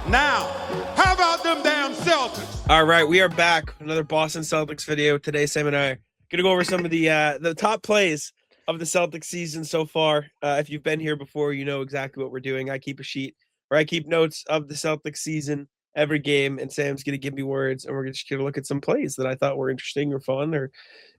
Now, how about them damn Celtics? All right, we are back. Another Boston Celtics video. Today, Sam and I are going to go over some of the top plays of the Celtics season so far. If you've been here before, you know exactly what we're doing. I keep a sheet where I keep notes of the Celtics season every game, and Sam's going to give me words, and we're just going to look at some plays that I thought were interesting or fun or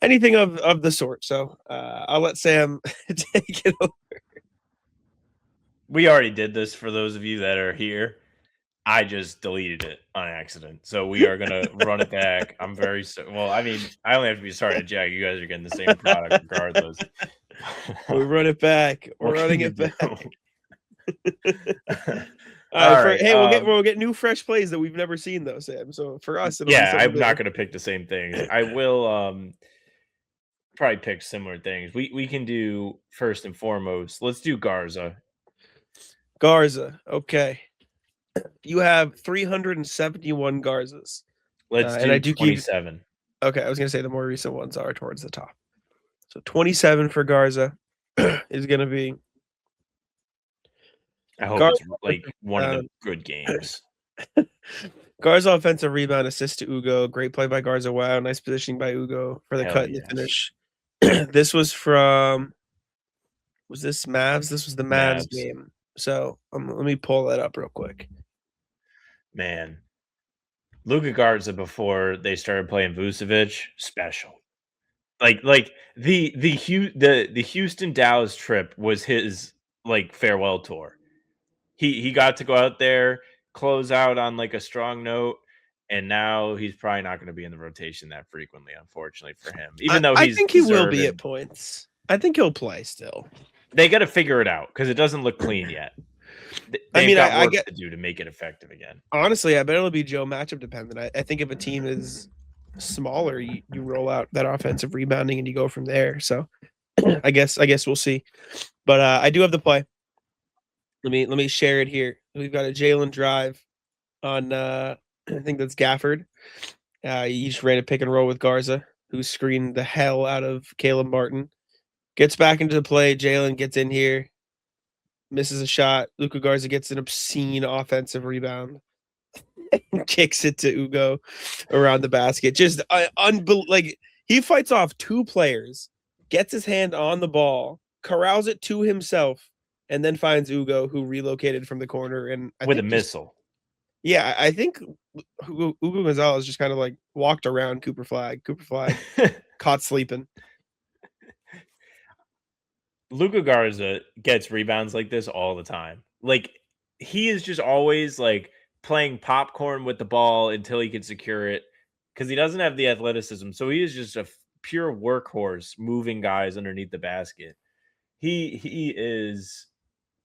anything of the sort. So I'll let Sam take it over. We already did this for those of you that are here. I just deleted it on accident. So we are going to run it back. I'm very well, I mean, I only have to be sorry to Jack. You guys are getting the same product regardless. We run it back. We're running it back. All right. Hey, we'll get new fresh plays that we've never seen though, Sam. So for us, I'm not going to pick the same things. I will probably pick similar things. We can do first and foremost. Let's do Garza. Okay. You have 371 Garzas. Let's do 27. Okay, I was going to say the more recent ones are towards the top. So 27 for Garza is going to be. I hope it's like one of the good games. Garza offensive rebound, assist to Ugo. Great play by Garza. Wow, nice positioning by Ugo for the cut and the finish. This was from. Was this Mavs? This was the Mavs game. So let me pull that up real quick. Man, Luka Garza before they started playing Vucevic, special. Like the Houston Dallas trip was his like farewell tour. He got to go out there, close out on like a strong note, and now he's probably not going to be in the rotation that frequently, unfortunately for him. Even though I think he will be at points. I think he'll play still. They got to figure it out because it doesn't look clean yet. I get to do to make it effective again. Honestly, I bet it'll be Joe matchup dependent. I think if a team is smaller, you roll out that offensive rebounding and you go from there. So I guess we'll see. But I do have the play. Let me share it here. We've got a Jalen drive on I think that's Gafford. He just ran a pick and roll with Garza, who screened the hell out of Caleb Martin. Gets back into the play. Jalen gets in here. Misses a shot. Luka Garza gets an obscene offensive rebound. Kicks it to Ugo around the basket. Just like he fights off two players, gets his hand on the ball, corrals it to himself, and then finds Ugo, who relocated from the corner and with a missile. Yeah, I think Ugo Gonzalez just kind of like walked around Cooper Flag caught sleeping. Luka Garza gets rebounds like this all the time. Like he is just always like playing popcorn with the ball until he can secure it because he doesn't have the athleticism. So he is just a pure workhorse moving guys underneath the basket. He is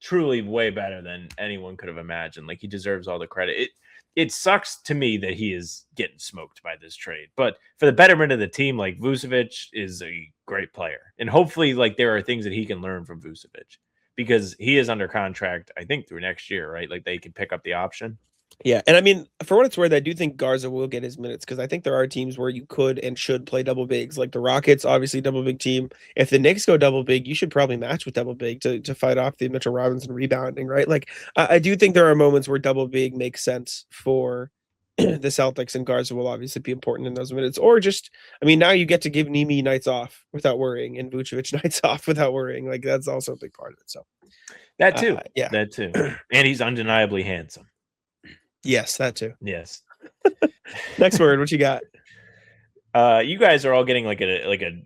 truly way better than anyone could have imagined. Like he deserves all the credit. It sucks to me that he is getting smoked by this trade, but for the betterment of the team, like Vucevic is a great player, and hopefully, like there are things that he can learn from Vucevic because he is under contract, I think, through next year, right? Like they can pick up the option. Yeah, and I mean, for what it's worth, I do think Garza will get his minutes because I think there are teams where you could and should play double bigs, like the Rockets, obviously double big team. If the Knicks go double big, you should probably match with double big to fight off the Mitchell Robinson rebounding, right? Like I do think there are moments where double big makes sense for the Celtics, and Garza will obviously be important in those minutes. Or just, I mean, now you get to give Nimi nights off without worrying, and Vucevic nights off without worrying. Like that's also a big part of it. So that too, that too, and he's undeniably handsome. Yes, that too. Yes. Next word, what you got? You guys are all getting like a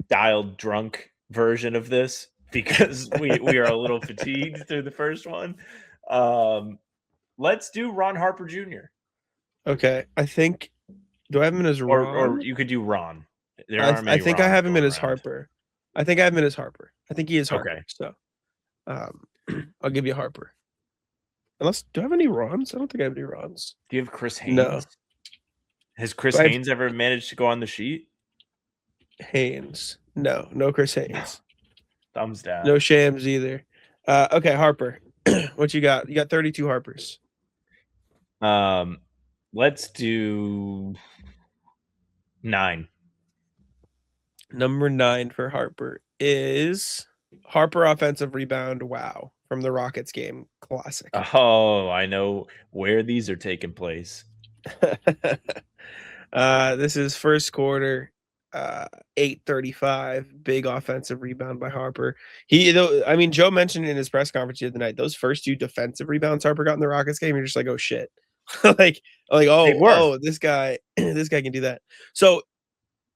dialed drunk version of this because we are a little fatigued through the first one. Let's do Ron Harper Jr. Okay, I think. Do I have him in as Ron? Or you could do Ron. I think I have him in as Harper. I think I have him in as Harper. I think he is Harper. Okay. So, I'll give you Harper. Unless, do I have any Rons? I don't think I have any Rons. Do you have Chris Haynes? No. Has Chris Haynes ever managed to go on the sheet? Haynes. No Chris Haynes. Thumbs down. No Shams either. Okay, Harper. What you got? You got 32 Harpers. Let's do 9. Number 9 for Harper is Harper offensive rebound. Wow. from the Rockets game. Classic. Oh, I know where these are taking place. This is first quarter, 8:35. Big offensive rebound by Harper. I mean, Joe mentioned in his press conference the other night, those first 2 defensive rebounds Harper got in the Rockets game, you're just like, oh shit. like, They were. oh, this guy can do that. So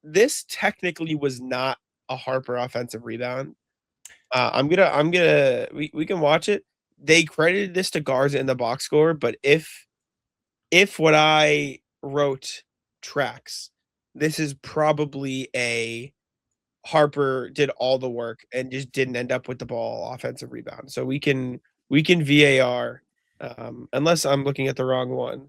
this technically was not a Harper offensive rebound. We can watch it. They credited this to Garza in the box score, but if what I wrote tracks, this is probably a Harper did all the work and just didn't end up with the ball offensive rebound. So we can VAR, unless I'm looking at the wrong one.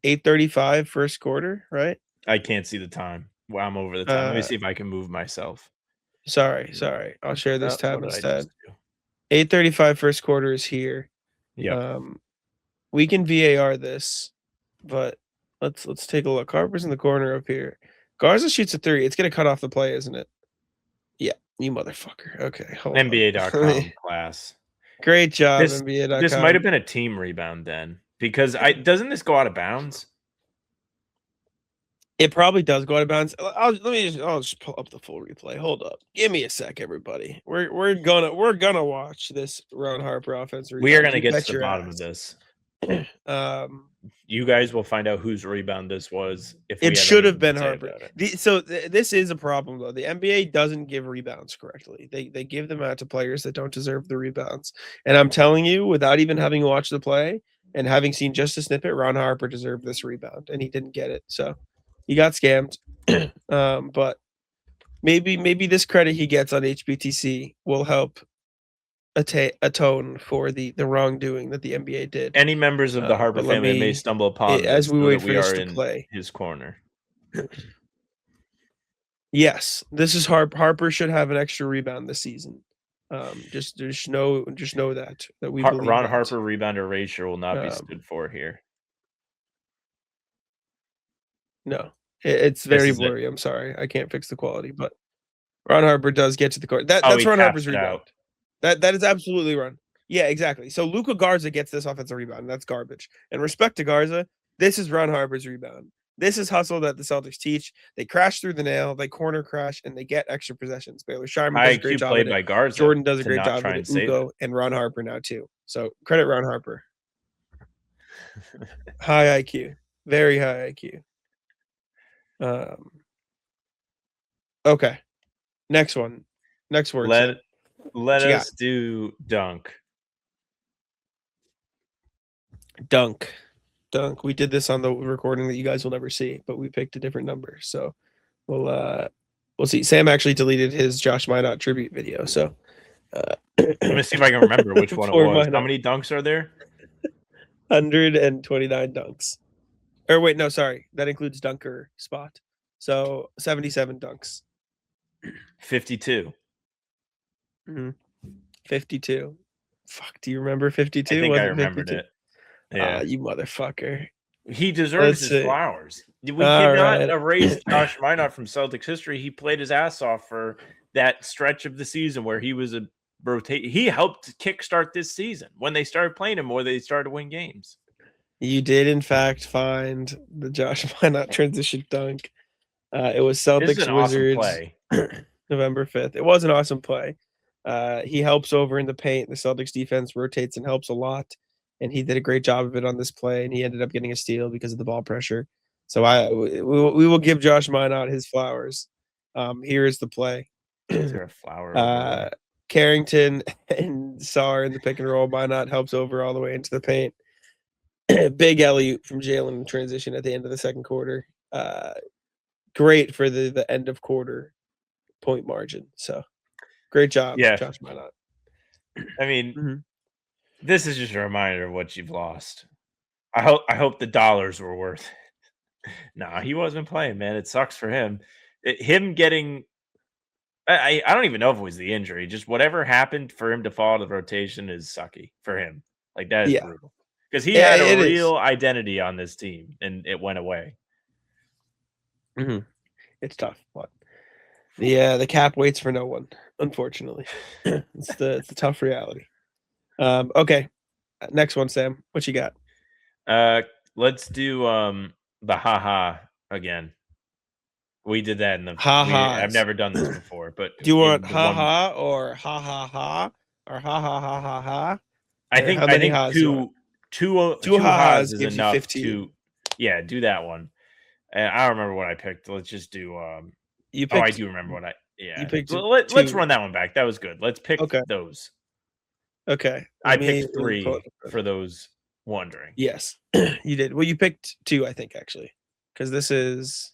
8:35 first quarter, right? I can't see the time. Well, I'm over the time. Let me see if I can move myself. Sorry. I'll share this tab What did I instead. just do? 8:35 first quarter is here. Yeah. We can VAR this, but let's take a look. Harper's in the corner up here. Garza shoots a 3. It's gonna cut off the play, isn't it? Yeah, you motherfucker. Okay, hold on. NBA.com class. Great job, This NBA.com. This might have been a team rebound then, because doesn't this go out of bounds? It probably does go out of bounds. I'll just pull up the full replay. Hold up. Give me a sec, everybody. We're gonna watch this Ron Harper offense rebound. We are gonna You get bet to the your bottom ass. of this. You guys will find out whose rebound this was. If it should have been anything to Harper. say about it. This is a problem though. The NBA doesn't give rebounds correctly. They give them out to players that don't deserve the rebounds. And I'm telling you, without even having watched the play and having seen just a snippet, Ron Harper deserved this rebound, and he didn't get it. So he got scammed. But maybe this credit he gets on HBTC will help atone for the wrongdoing that the NBA did. Any members of the Harper family may stumble upon as this, we so wait that for we this are to in play. his corner. Yes, this is Harper should have an extra rebound this season. Just know that we believe Ron that. Harper rebound erasure will not be stood for here. No, it's very blurry. I'm sorry, I can't fix the quality, but Ron Harper does get to the court. That's Ron Harper's rebound. That is absolutely Ron. Yeah, exactly. So Luka Garza gets this offensive rebound, and that's garbage. And respect to Garza, this is Ron Harper's rebound. This is hustle that the Celtics teach. They crash through the nail, they corner crash, and they get extra possessions. Baylor Sharman does a great job at it. Garza Jordan does a great job at it. Ugo and Ron Harper now too. So credit Ron Harper. High IQ, very high IQ. Okay, next one. Next word. Let us do dunk. Dunk. We did this on the recording that you guys will never see, but we picked a different number. So we'll see. Sam actually deleted his Josh Minot tribute video. So let me see if I can remember which one it was. How many dunks are there? 129 dunks. Or wait, no, sorry. That includes dunker spot. So 77 dunks. 52. 52. Fuck, do you remember 52? I think I remembered it. Yeah, you motherfucker. He deserves his flowers. We cannot erase Josh Minot from Celtics history. He played his ass off for that stretch of the season where he was a rotate. He helped kickstart this season. When they started playing him more, they started to win games. You did, in fact, find the Josh Minot transition dunk. It was Celtics Wizards awesome November 5th. It was an awesome play. He helps over in the paint. The Celtics defense rotates and helps a lot. And he did a great job of it on this play. And he ended up getting a steal because of the ball pressure. So we will give Josh Minot his flowers. Here is the play. Is there a flower? Carrington and Saar in the pick and roll. Minot helps over all the way into the paint. Big alley-oop from Jalen in transition at the end of the second quarter. Great for the end of quarter point margin. So great job, Josh Minot. I mean, this is just a reminder of what you've lost. I hope the dollars were worth it. Nah, he wasn't playing, man. It sucks for him. Him getting I don't even know if it was the injury. Just whatever happened for him to fall out of the rotation is sucky for him. Like, that is brutal. Because he had a real identity on this team, and it went away. It's tough, but the cap waits for no one, unfortunately. It's the tough reality. Okay. Next one, Sam. What you got? Let's do the haha again. We did that in the I've Ha-has. never done this before, but Do you want in the one ha-ha or ha-ha-ha or ha-ha-ha-ha-ha? I Or think how many ha's do you want? Two two ha's ha-has is gives you enough 15. to do that one. And I don't remember what I picked. Let's just do You oh, I picked do remember what I you yeah. picked Let's two. run that one back. That was good. Let's pick Okay. those. Okay. I Let picked me pull it 3 up. for those wondering. Yes. You did. Well, you picked 2, I think, actually. Because this is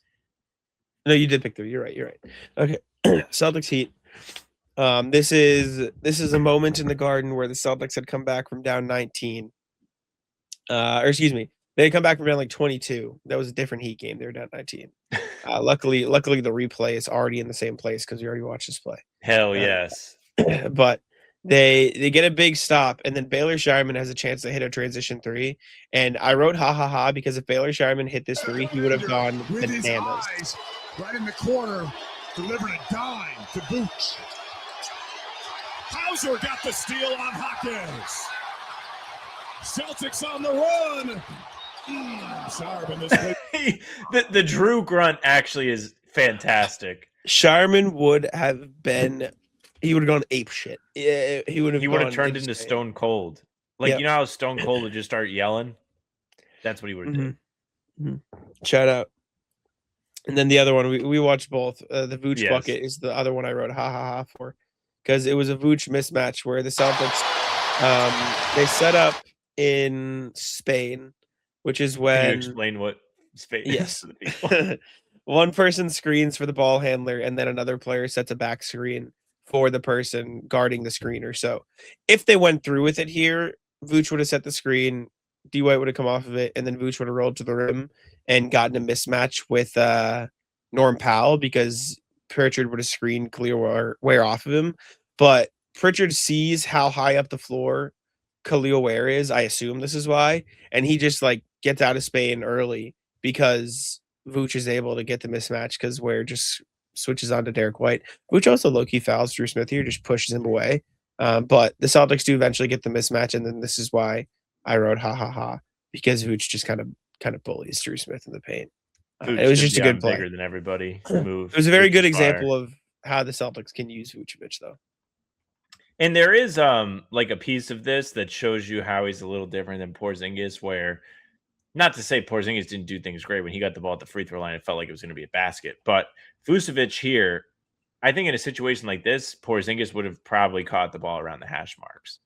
no, you did pick 3. You're right. You're right. Okay. Celtics Heat. This is a moment in the Garden where the Celtics had come back from down 19. Or excuse me, they had come back from down like 22. That was a different Heat game. They were down 19. Luckily, the replay is already in the same place because we already watched this play. Hell yes. But they get a big stop, and then Baylor Shireman has a chance to hit a transition 3. And I wrote ha ha ha because if Baylor Shireman hit this 3, he would have gone with his bananas. eyes right in the corner, delivering a dime to Vooch. Hauser got the steal on Hawkins. Celtics on the run. Shireman this play. the Drew grunt actually is fantastic. Shireman would have been. He would have gone ape shit. Yeah, he would have turned into Stone Cold. Like, Yep. you know how Stone Cold would just start yelling? That's what he would have did. Shout out. And then the other one, we watched both. The Vooch Yes. bucket is the other one I wrote ha ha ha for. Because it was a Vooch mismatch where the Celtics they set up in Spain, which is when Can you explain what Spain yes. is to the people? One person screens for the ball handler, and then another player sets a back screen for the person guarding the screener. So if they went through with it here, Vooch would have set the screen, D White would have come off of it, and then Vooch would have rolled to the rim and gotten a mismatch with Norm Powell because Pritchard would have screened Khalil Ware off of him. But Pritchard sees how high up the floor Khalil Ware is. I assume this is why. And he just like gets out of Spain early because Vooch is able to get the mismatch because Ware just switches on to Derek White. Vooch also low-key fouls Drew Smith here, just pushes him away. But the Celtics do eventually get the mismatch, and then this is why I wrote ha ha ha, because Vooch just kind of bullies Drew Smith in the paint. It was just a good play. Bigger than everybody. Move. It was a very good example of how the Celtics can use Vucevic, though. And there is like a piece of this that shows you how he's a little different than Porzingis, where not to say Porzingis didn't do things great when he got the ball at the free throw line, it felt like it was going to be a basket. But Vucevic here, I think in a situation like this, Porzingis would have probably caught the ball around the hash marks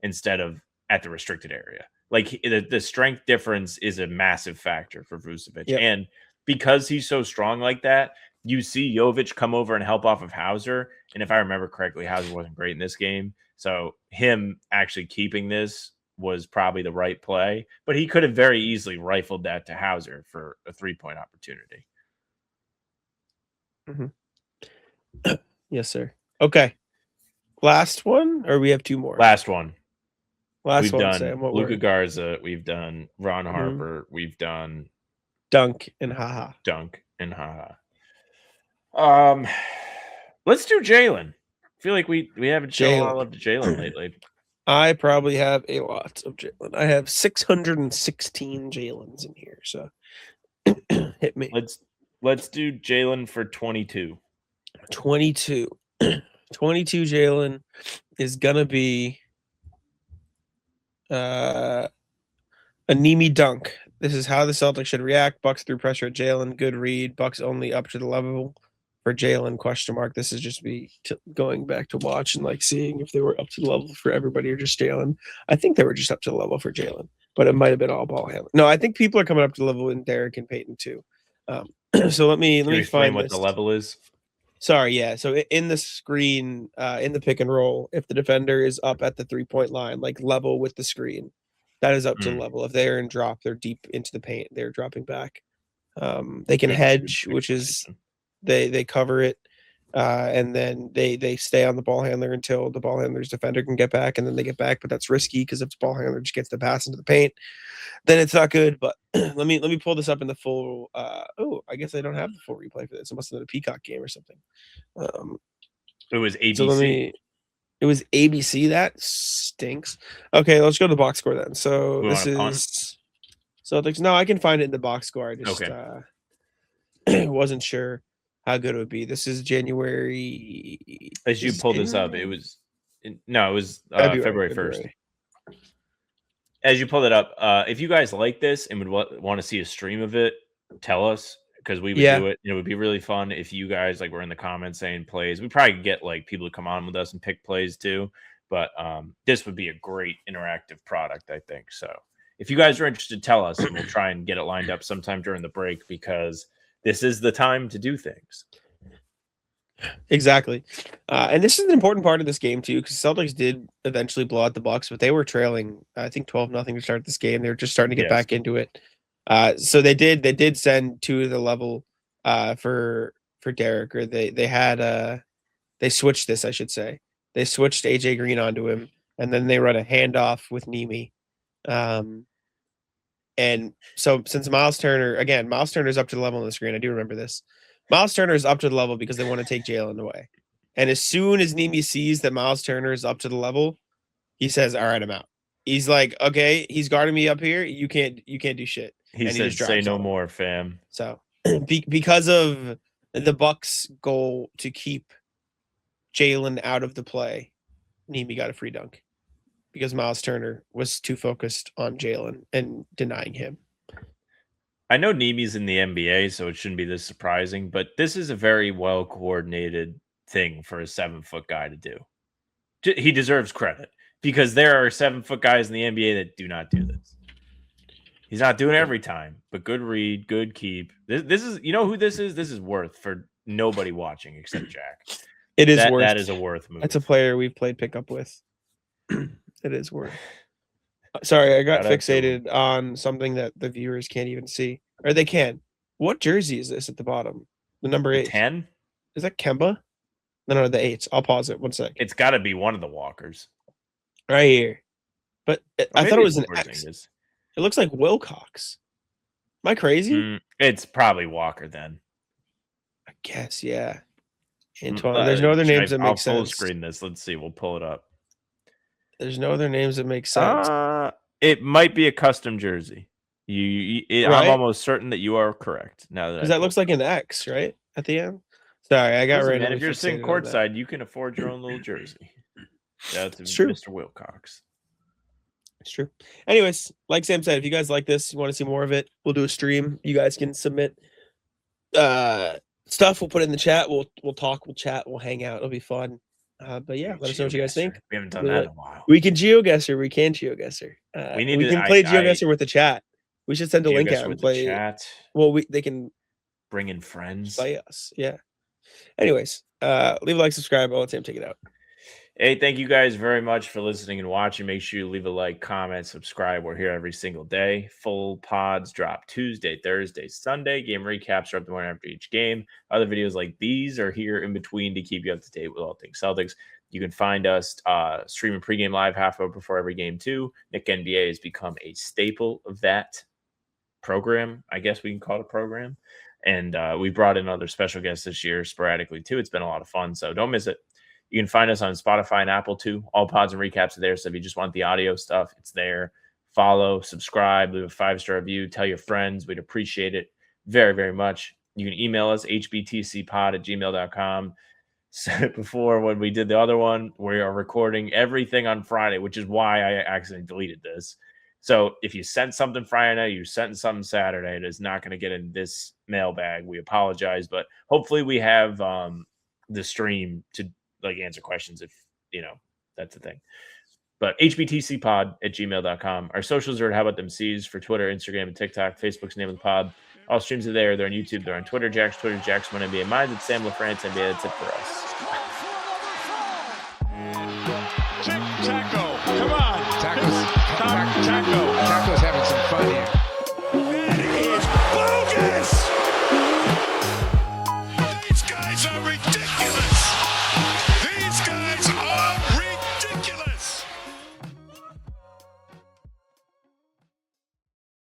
instead of at the restricted area. Like the strength difference is a massive factor for Vucevic. Yep. And because he's so strong like that, you see Jovic come over and help off of Hauser. And if I remember correctly, Hauser wasn't great in this game. So him actually keeping this was probably the right play. But he could have very easily rifled that to Hauser for a 3-point opportunity. Mm-hmm. Yes, sir. Okay. Last one, or we have 2 more? Last one. We've done Sam, Luka Garza. We've done Ron Harper. We've done Dunk and haha. Dunk and haha. Let's do Jalen. I feel like we haven't shown a lot of love to Jalen lately. I probably have a lot of Jalen. I have 616 Jalen's in here, so hit me. Let's do Jalen for 22. 22 Jalen is gonna be a Nemi dunk. This is how the Celtics should react. Bucks through pressure at Jalen. Good read. Bucks only up to the level for Jalen, question mark. This is just me going back to watch and like seeing if they were up to the level for everybody or just Jalen. I think they were just up to the level for Jalen, but it might have been all ball handling. No, I think people are coming up to the level in Derek and Peyton too. So let me find what the level is. Sorry, yeah. So in the screen, in the pick and roll, if the defender is up at the 3-point line, like level with the screen, that is up to the level. If they're in drop, they're deep into the paint, they're dropping back. They can hedge, which is they cover it, and then they stay on the ball handler until the ball handler's defender can get back, and then they get back. But that's risky because if the ball handler just gets the pass into the paint, then it's not good. But let me pull this up in the full. I guess I don't have the full replay for this. It must have been a Peacock game or something. It was ABC. So let me. It was ABC. That stinks. Okay, let's go to the box score then. So We this want a punt? is Celtics. No, I can find it in the box score. I just wasn't sure how good it would be. This is January. As you pull this up, it was February 1st. As you pulled it up, if you guys like this and would want to see a stream of it, tell us, because we would do it. It would be really fun if you guys were in the comments saying plays. We probably could get people to come on with us and pick plays too. But this would be a great interactive product, I think. So if you guys are interested, tell us, and we'll try and get it lined up sometime during the break, because this is the time to do things. Exactly. And this is an important part of this game too, because Celtics did eventually blow out the Bucks, but they were trailing, I think 12-0 to start this game. They were just starting to get back into it. So they did send two to the level for Derek, or they switched this, I should say. They switched AJ Green onto him, and then they run a handoff with Nemi. And so since Miles Turner's up to the level on the screen, I do remember this. Miles Turner is up to the level because they want to take Jalen away. And as soon as Nemi sees that Miles Turner is up to the level, he says, "All right, I'm out." He's like, "Okay, he's guarding me up here. You can't do shit." He said, "Say no more, fam." So because of the Bucks' goal to keep Jalen out of the play, Nemi got a free dunk because Miles Turner was too focused on Jalen and denying him. I know Nemi's in the NBA, so it shouldn't be this surprising, but this is a very well coordinated thing for a 7-foot guy to do. He deserves credit, because there are 7-foot guys in the NBA that do not do this. He's not doing it every time, but good read, good keep. This is, you know who this is? This is Worth for nobody watching except Jack. It is Worth. That is a Worth move. That's a player we've played pickup with. It is Worth. Sorry, I got fixated on something that the viewers can't even see. Or they can. What jersey is this at the bottom? The number 8. 10? Is that Kemba? No, the 8s. I'll pause it 1 sec. It's got to be one of the Walkers. Right here. But I thought it was an X. It looks like Wilcox. Am I crazy? It's probably Walker then. I guess, yeah. Antoine. There's no other names that make sense. I'll full screen this. Let's see. We'll pull it up. There's no other names that make sense. It might be a custom jersey. Right? I'm almost certain that you are correct. Now because that looks like an X, right? At the end. Sorry, I got right. If you're sitting courtside, you can afford your own little jersey. That's true. Mr. Wilcox. It's true. Anyways, like Sam said, if you guys like this, you want to see more of it, we'll do a stream. You guys can submit stuff. We'll put it in the chat. We'll talk. We'll chat. We'll hang out. It'll be fun. But yeah, let us know what you guys think. We haven't done that in a while. We can GeoGuessr. We can GeoGuessr. We can play GeoGuessr with the chat. We should send a link out and play. Chat. Well, they can bring in friends. Play us. Yeah. Anyways, leave a like, subscribe. I'll let Sam take it out. Hey, thank you guys very much for listening and watching. Make sure you leave a like, comment, subscribe. We're here every single day. Full pods drop Tuesday, Thursday, Sunday. Game recaps are up the morning after each game. Other videos like these are here in between to keep you up to date with all things Celtics. You can find us streaming pregame live half hour before every game too. Nick NBA has become a staple of that program. I guess we can call it a program. And we brought in other special guests this year sporadically too. It's been a lot of fun, so don't miss it. You can find us on Spotify and Apple too. All pods and recaps are there. So if you just want the audio stuff, it's there. Follow, subscribe, leave a 5-star review, tell your friends. We'd appreciate it very, very much. You can email us, hbtcpod@gmail.com. Said it before when we did the other one. We are recording everything on Friday, which is why I accidentally deleted this. So if you sent something Friday night, you sent something Saturday, it is not going to get in this mailbag. We apologize, but hopefully we have the stream to answer questions if, that's the thing. But hbtcpod@gmail.com. Our socials are at How About Them C's for Twitter, Instagram, and TikTok. Facebook's name of the pod. All streams are there. They're on YouTube. They're on Twitter. Jack's Twitter, Jack's One NBA. Mine's at Sam LaFrance NBA. That's it for us.